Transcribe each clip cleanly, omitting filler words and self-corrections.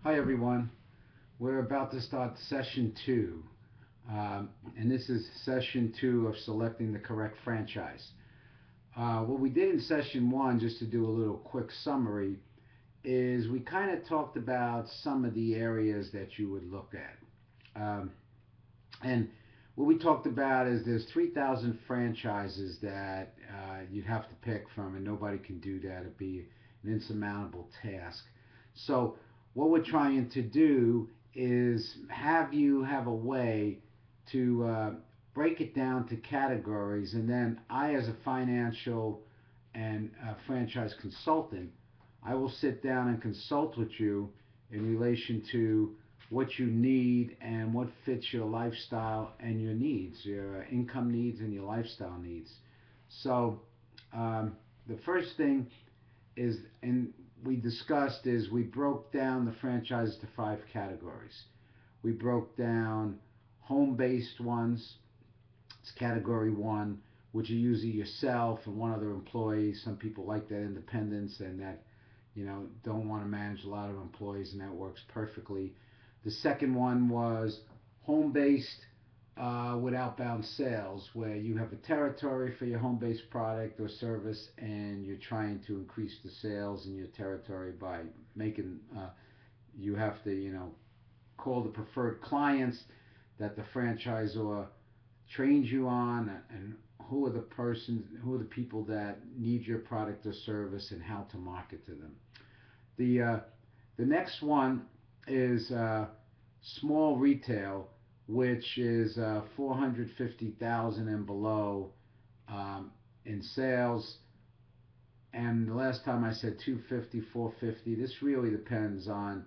Hi everyone. We're about to start session two, and this is session two of selecting the correct franchise. What we did in session one, just to do a little quick summary, is we kind of talked about some of the areas that you would look at. And what we talked about is there's 3,000 franchises that you'd have to pick from, and nobody can do that. It'd be an insurmountable task. So, what we're trying to do is have you have a way to break it down to categories, and then I, as a financial and franchise consultant, I will sit down and consult with you in relation to what you need and what fits your lifestyle and your needs, your income needs and your lifestyle needs. So, the first thing is, and we discussed, is we broke down the franchises to five categories. We broke down home based ones, it's category one, which are usually yourself and one other employee. Some people like that independence and that, don't want to manage a lot of employees, and that works perfectly. The second one was home based with outbound sales, where you have a territory for your home based product or service, and you're trying to increase the sales in your territory by making, you have to, call the preferred clients that the franchisor trains you on, and who are the people that need your product or service, and how to market to them. The uh, the next one is small retail, which is 450,000 and below in sales. And the last time I said 250, 450. This really depends on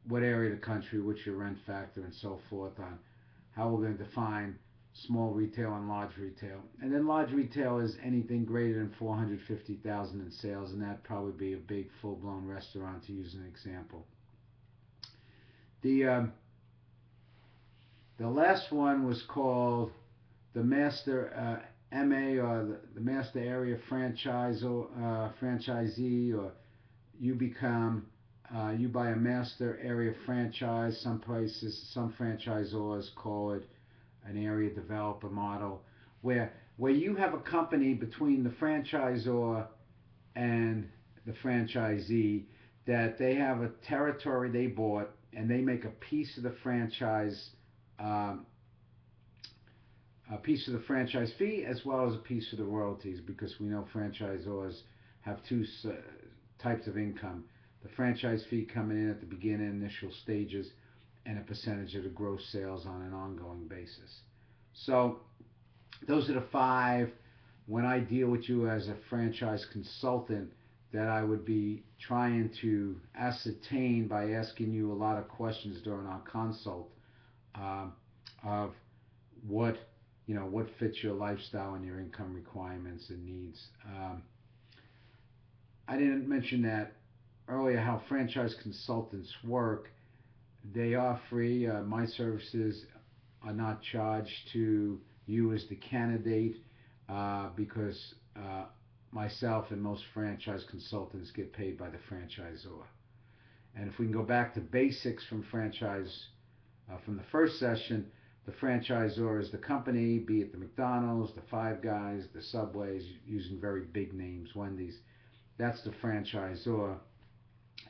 what area of the country, what's your rent factor, and so forth, on how we're going to define small retail and large retail. And then large retail is anything greater than 450,000 in sales, and that'd probably be a big full-blown restaurant, to use an example. The the last one was called the Master MA, or the Master Area Franchise, or franchisee, or you become you buy a master area franchise. Some places, some franchisors call it an area developer model, where you have a company between the franchisor and the franchisee, that they have a territory they bought, and they make a piece of the franchise, um, a piece of the franchise fee, as well as a piece of the royalties, because we know franchisors have two types of income: the franchise fee coming in at the beginning, initial stages, and a percentage of the gross sales on an ongoing basis. So those are the five, when I deal with you as a franchise consultant, that I would be trying to ascertain by asking you a lot of questions during our consult, um, of what what fits your lifestyle and your income requirements and needs. I didn't mention that earlier, how franchise consultants work. They are free. My services are not charged to you as the candidate, because myself and most franchise consultants get paid by the franchisor. And if we can go back to basics from franchise, from the first session, the franchisor is the company, be it the McDonald's, the Five Guys, the Subways, using very big names, Wendy's. That's the franchisor.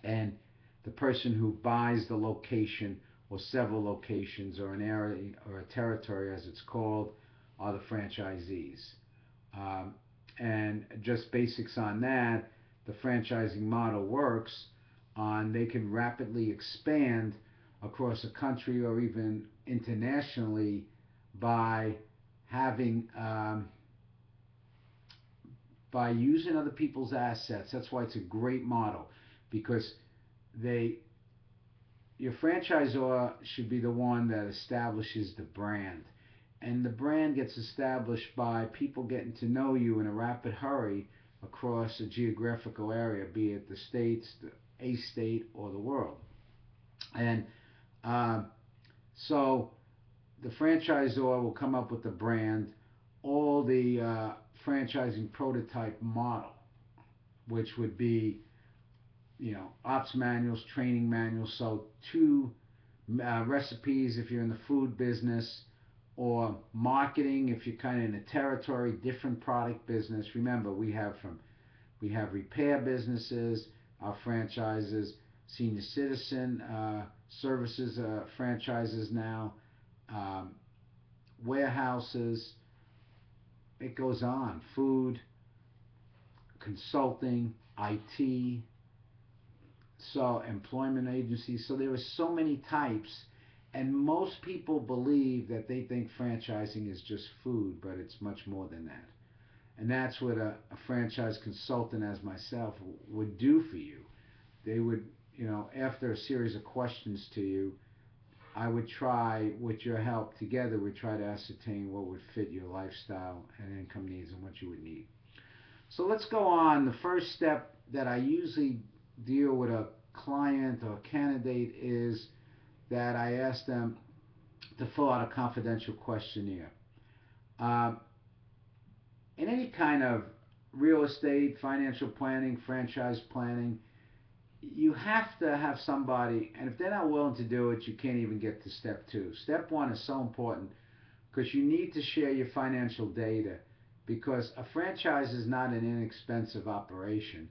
And the person who buys the location, or several locations, or an area, or a territory as it's called, are the franchisees. Um, and just basics on that, the franchising model works on, they can rapidly expand across a country or even internationally by having, by using other people's assets. That's why it's a great model, because they your franchisor should be the one that establishes the brand. And the brand gets established by people getting to know you in a rapid hurry across a geographical area, be it the states, a state, or the world. And um, so the franchisor will come up with the brand, all the franchising prototype model, which would be, ops manuals, training manuals. So two recipes if you're in the food business, or marketing if you're kind of in a territory, different product business. Remember, we have repair businesses, our franchises, senior citizen services franchises now, um, warehouses. It goes on. Food, consulting, IT, so employment agencies. So there are so many types, and most people believe that they think franchising is just food, but it's much more than that. And that's what a franchise consultant, as myself, would do for you. They would, after a series of questions to you, I would try, with your help together, we'd try to ascertain what would fit your lifestyle and income needs and what you would need. So let's go on. The first step that I usually deal with a client or candidate is that I ask them to fill out a confidential questionnaire. Um, in any kind of real estate, financial planning, franchise planning, you have to have somebody, and if they're not willing to do it, you can't even get to step two. Step one is so important because you need to share your financial data, because a franchise is not an inexpensive operation.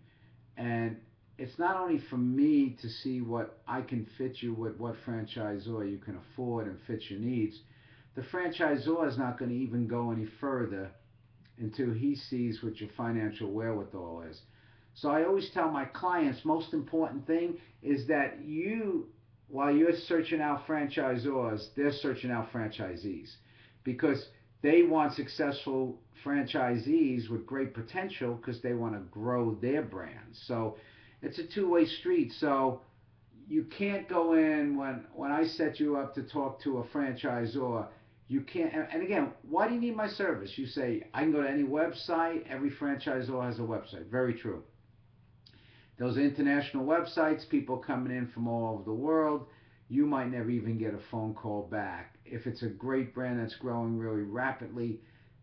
And it's not only for me to see what I can fit you with, what franchisor you can afford and fit your needs. The franchisor is not going to even go any further until he sees what your financial wherewithal is. So I always tell my clients, most important thing is that you, while you're searching out franchisors, they're searching out franchisees, because they want successful franchisees with great potential because they want to grow their brand. So it's a two-way street. So you can't go in when I set you up to talk to a franchisor. You can't. And again, why do you need my service? You say I can go to any website. Every franchisor has a website. Very true. Those international websites, people coming in from all over the world, you might never even get a phone call back. If it's a great brand that's growing really rapidly,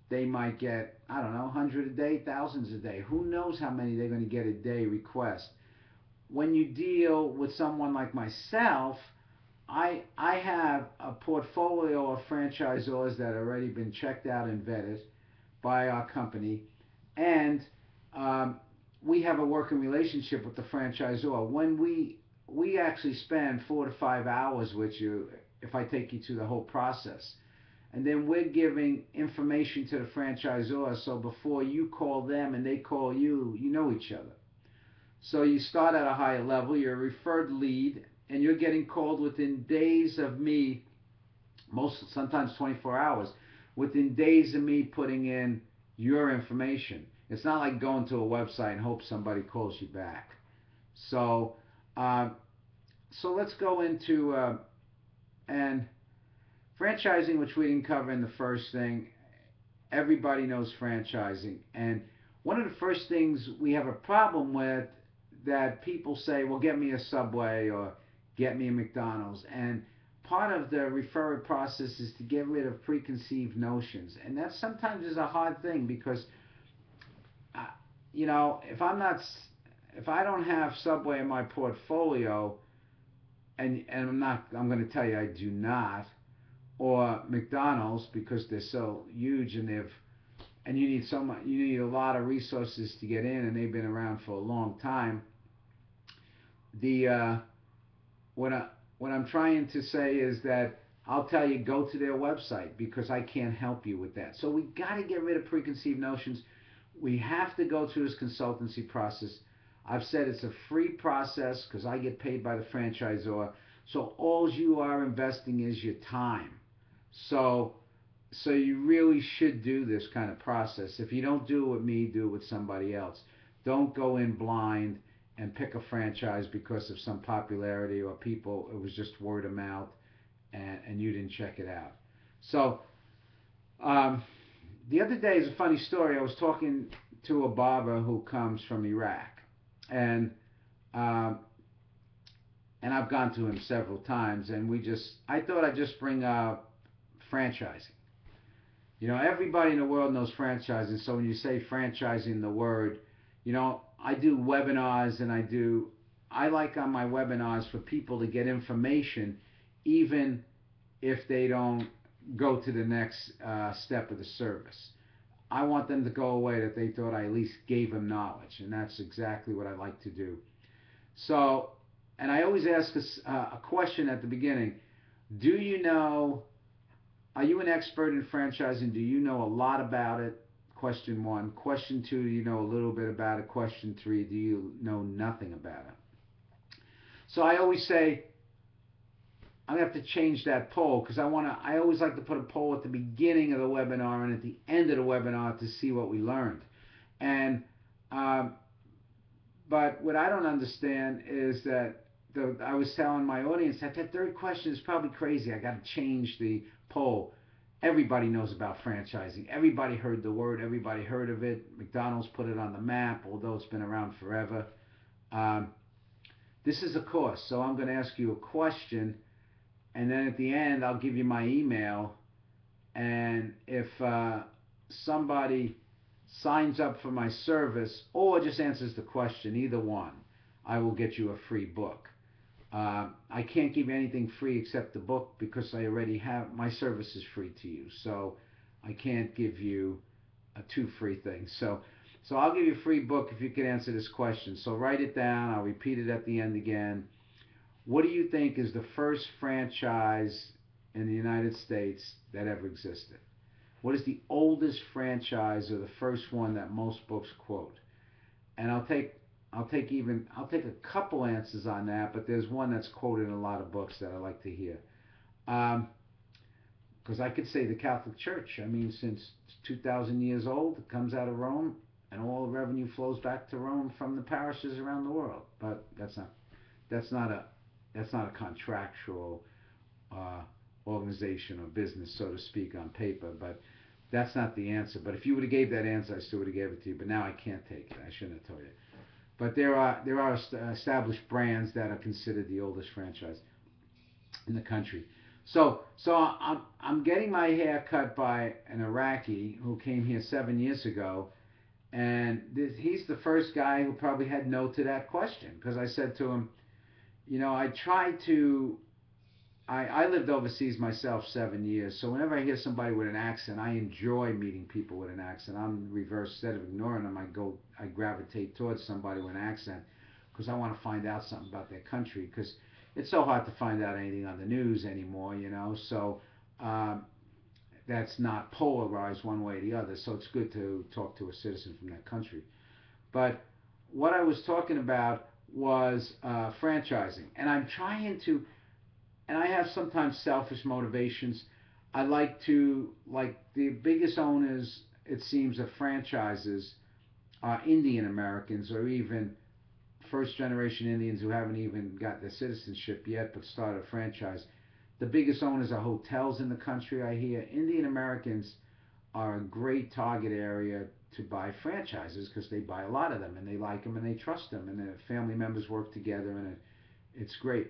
they might get, I don't know, 100 a day, thousands a day. Who knows how many they're going to get a day request. When you deal with someone like myself, I have a portfolio of franchisors that have already been checked out and vetted by our company, and um, we have a working relationship with the franchisor. When we actually spend 4 to 5 hours with you, if I take you through the whole process, and then we're giving information to the franchisor. So before you call them and they call you, you know each other. So you start at a higher level. You're a referred lead, and you're getting called within days of me, sometimes 24 hours, within days of me putting in your information. It's not like going to a website and hope somebody calls you back. So, um, so let's go into and franchising, which we didn't cover in the first thing. Everybody knows franchising, and one of the first things we have a problem with, that people say, well, get me a Subway or get me a McDonald's. And part of the referral process is to get rid of preconceived notions. And that sometimes is a hard thing because, uh, if if I don't have Subway in my portfolio, and I'm going to tell you I do not, or McDonald's because they're so huge and you need you need a lot of resources to get in, and they've been around for a long time. The what I what I'm trying to say is that I'll tell you, go to their website because I can't help you with that. So we got to get rid of preconceived notions. We have to go through this consultancy process. I've said it's a free process because I get paid by the franchisor. So all you are investing is your time. So so you really should do this kind of process. If you don't do it with me, do it with somebody else. Don't go in blind and pick a franchise because of some popularity or people, it was just word of mouth, and you didn't check it out. So um, the other day is a funny story. I was talking to a barber who comes from Iraq, and um, and I've gone to him several times, and I thought I'd just bring up franchising. Everybody in the world knows franchising. So when you say franchising, the word, I do webinars and I do I like on my webinars for people to get information even if they don't go to the next step of the service. I want them to go away that they thought I at least gave them knowledge, and that's exactly what I like to do. So, and I always ask a question at the beginning. Do you know, are you an expert in franchising? Do you know a lot about it? Question one. Question two, do you know a little bit about it? Question three, do you know nothing about it? So I always say, I'm gonna have to change that poll because I always like to put a poll at the beginning of the webinar and at the end of the webinar to see what we learned. And um, but what I don't understand is that I was telling my audience that third question is probably crazy. I got to change the poll. Everybody knows about franchising. Everybody heard the word. Everybody heard of it. McDonald's put it on the map, although it's been around forever. Um, this is a course, so I'm going to ask you a question, and then at the end I'll give you my email. And if somebody signs up for my service or just answers the question, either one, I will get you a free book. I can't give you anything free except the book because I already have my service is free to you. So I can't give you two free things. So I'll give you a free book if you can answer this question. So write it down. I'll repeat it at the end again. What do you think is the first franchise in the United States that ever existed? What is the oldest franchise or the first one that most books quote? And I'll take a couple answers on that, but there's one that's quoted in a lot of books that I like to hear. Because I could say the Catholic Church. I mean, since 2,000 years old, it comes out of Rome, and all the revenue flows back to Rome from the parishes around the world. But that's not a contractual uh, organization or business, so to speak, on paper. But that's not the answer. But if you would have gave that answer, I still would have gave it to you. But now I can't take it. I shouldn't have told you. But there are established brands that are considered the oldest franchise in the country. So I'm getting my hair cut by an Iraqi who came here 7 years ago, and he's the first guy who probably had no to that question because I said to him, I tried to. I lived overseas myself 7 years, so whenever I hear somebody with an accent, I enjoy meeting people with an accent. I'm the reverse. Instead of ignoring them, I gravitate towards somebody with an accent because I want to find out something about their country because it's so hard to find out anything on the news anymore. So um, that's not polarized one way or the other. So it's good to talk to a citizen from that country. But what I was talking about was franchising, and I'm trying to and I have sometimes selfish motivations. I like the biggest owners, it seems, of franchises are Indian Americans or even first generation Indians who haven't even got their citizenship yet but started a franchise. The biggest owners are hotels in the country, I hear. Indian Americans are a great target area to buy franchises because they buy a lot of them and they like them and they trust them and their family members work together and it's great.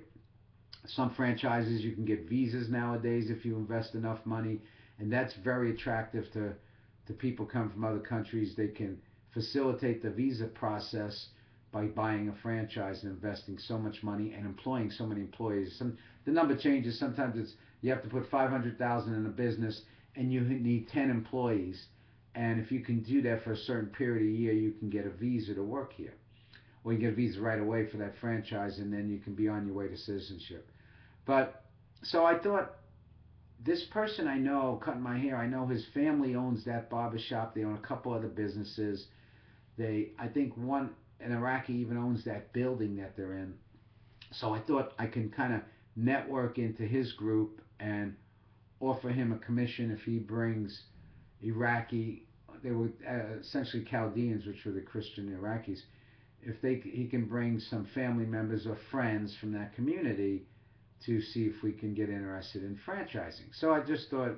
Some franchises you can get visas nowadays if you invest enough money, and that's very attractive to people come from other countries. They can facilitate the visa process by buying a franchise and investing so much money and employing so many employees. The number changes. Sometimes it's you have to put 500,000 in a business and you need 10 employees, and if you can do that for a certain period of year, you can get a visa to work here. Or you can get a visa right away for that franchise, and then you can be on your way to citizenship. But so I thought, this person I know cutting my hair, I know his family owns that barber shop. They own a couple other businesses. I think an Iraqi even owns that building that they're in. So I thought I can kind of network into his group and offer him a commission if he brings Iraqi. They were essentially Chaldeans, which were the Christian Iraqis. If he can bring some family members or friends from that community to see if we can get interested in franchising. So I just thought,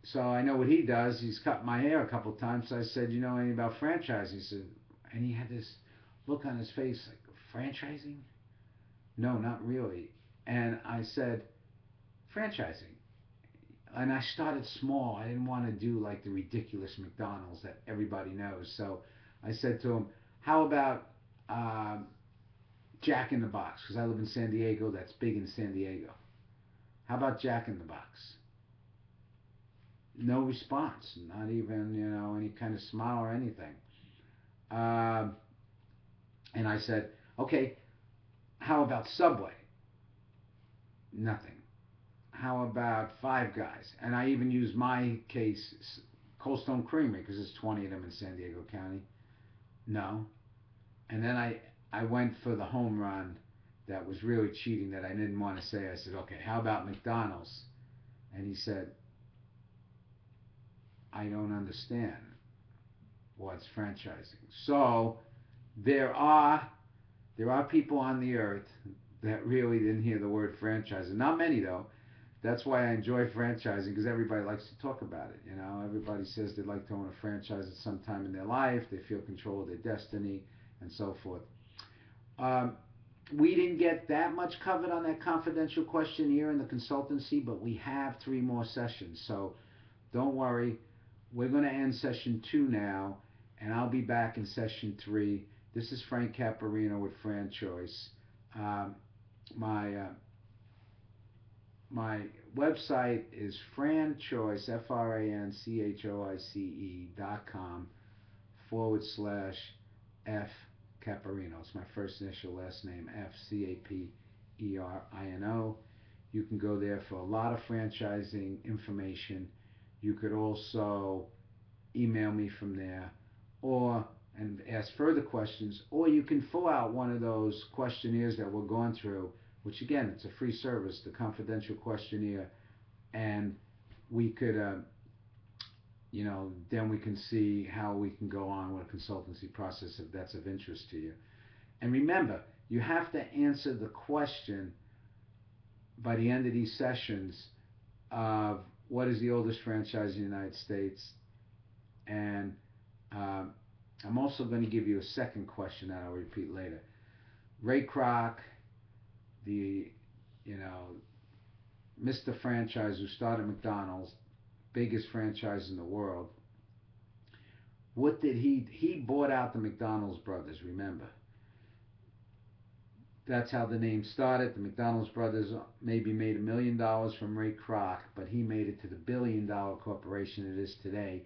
so I know what he does. He's cut my hair a couple of times. So I said, you know anything about franchising? He said, and he had this look on his face like, franchising? No, not really. And I said, franchising. And I started small. I didn't want to do like the ridiculous McDonald's that everybody knows. So I said to him, how about Jack in the Box, because I live in San Diego. That's big in San Diego. How about Jack in the Box? No response. Not even, any kind of smile or anything. Um, and I said, okay, how about Subway? Nothing. How about Five Guys? And I even used my case, Cold Stone Creamery, because there's 20 of them in San Diego County. No. And then I went for the home run that was really cheating that I didn't want to say. I said, okay, how about McDonald's? And he said, I don't understand what's franchising. So there are people on the earth that really didn't hear the word franchising. Not many though. That's why I enjoy franchising, because everybody likes to talk about it. Everybody says they'd like to own a franchise at some time in their life. They feel control of their destiny and so forth. Um, we didn't get that much covered on that confidential questionnaire in the consultancy, but we have 3 more sessions. So don't worry. We're going to end session 2 now, and I'll be back in session 3. This is Frank Caparino with FranChoice. Um, my my website is FranChoice, FranChoice.com/F Caparino. It's my first initial last name, F Caperino. You can go there for a lot of franchising information. You could also email me from there, and ask further questions, or you can fill out one of those questionnaires that we're going through, which again, it's a free service, the confidential questionnaire, and we could, then we can see how we can go on with a consultancy process if that's of interest to you. And remember, you have to answer the question by the end of these sessions of what is the oldest franchise in the United States, and I'm also going to give you a second question that I'll repeat later. Ray Kroc, the, Mr. Franchise who started McDonald's, biggest franchise in the world, what did he bought out the McDonald's brothers, remember. That's how the name started. The McDonald's brothers maybe made $1 million from Ray Kroc, but he made it to the billion-dollar corporation it is today.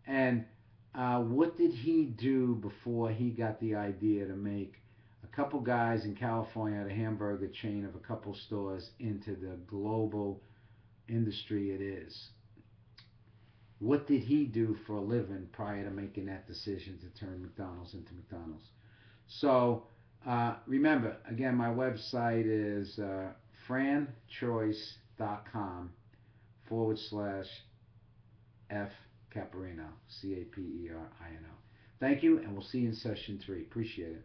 And what did he do before he got the idea to make a couple guys in California at a hamburger chain of a couple stores into the global industry it is? What did he do for a living prior to making that decision to turn McDonald's into McDonald's? So remember, again, my website is franchoice.com/F Caparino, Caperino. Thank you, and we'll see you in session 3. Appreciate it.